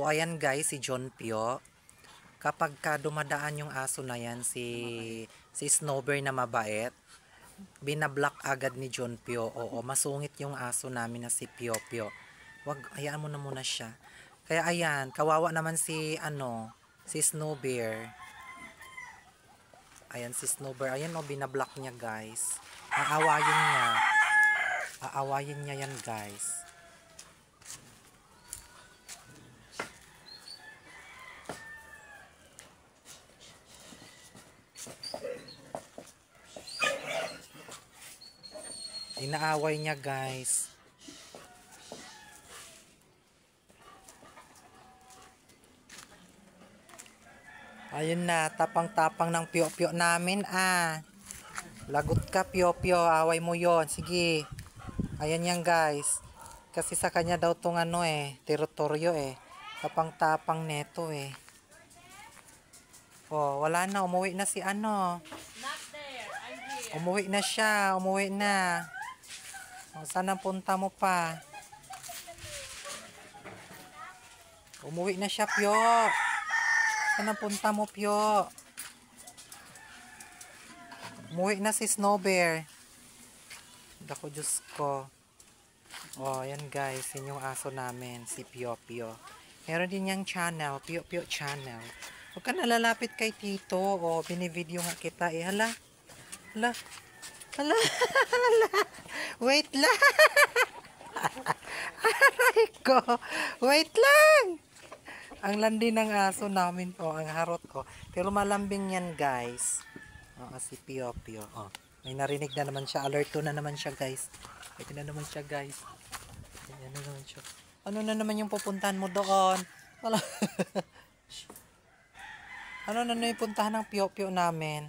So, ayan guys, si John Pio. Kapag ka dumadaan yung aso na yan, si Snowbear na mabait, binablock agad ni John Pio. Oo, masungit yung aso namin na si Pio Pio. Wag, hayaan mo na muna siya. Kaya ayan, kawawa naman si Snowbear. Ayan si Snowbear. Ayan o, binablock niya guys. Aawayin niya yan guys. Inaaway niya guys. Ayun na, tapang-tapang ng Pio-Pio namin Lagot ka Pio-Pio, away mo yon. Sige. Ayan yan guys. Kasi sa kanya daw tong teritoryo Tapang-tapang neto Oh, wala na, umuwi na si Not there, I'm here. Umuwi na siya, umuwi na. Oh, saan ang punta mo pa? Umuwi na siya, Pio. Saan ang punta mo, Pio? Umuwi na si Snowbear. Dako, Diyos ko. Oh, yan guys. Yun yung aso namin, si Pio Pio. Meron din yung channel, Pio Pio channel. Huwag ka nalalapit kay Tito. Oh, binivideo nga kita Hala. Hala. Hala. Hala. Wait lang. Aray ko. Wait lang. Ang landi ng aso namin ang harot ko. Pero malambing yan guys. Si Pio Pio. May narinig na naman siya. Alerto na naman siya guys. Ito na naman siya guys. Ayan na naman siya. Ano na naman yung pupuntahan mo doon? Wala. Ano na yung puntahan ng Pio Pio namin?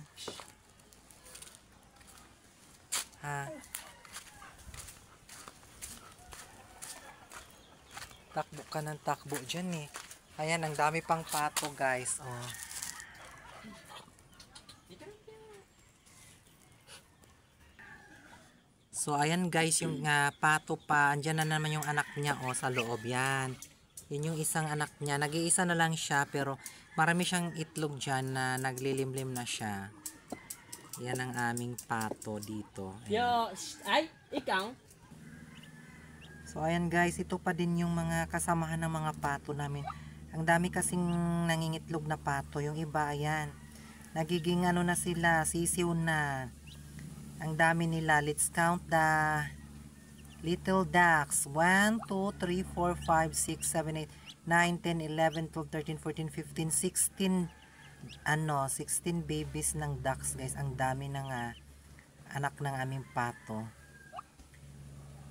Takbo ka ng takbo dyan Ayan, ang dami pang pato guys. So, ayan guys, yung pato pa. Andyan na naman yung anak niya sa loob yan. Yun yung isang anak niya. Nag-iisa na lang siya, pero marami siyang itlog dyan na naglilimlim na siya. Yan ang aming pato dito. Ay, ikaw? So, ayan guys, ito pa din yung mga kasamahan ng mga pato namin. Ang dami kasing nangingitlog na pato. Yung iba, ayan. Nagiging na sila, sisiw na. Ang dami nila. Let's count the little ducks. 1, 2, 3, 4, 5, 6, 7, 8, 9, 10, 11, 12, 13, 14, 15, 16 16 babies ng ducks guys. Ang dami ng anak ng aming pato.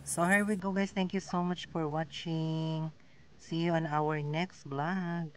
So here we go guys. Thank you so much for watching. See you on our next vlog.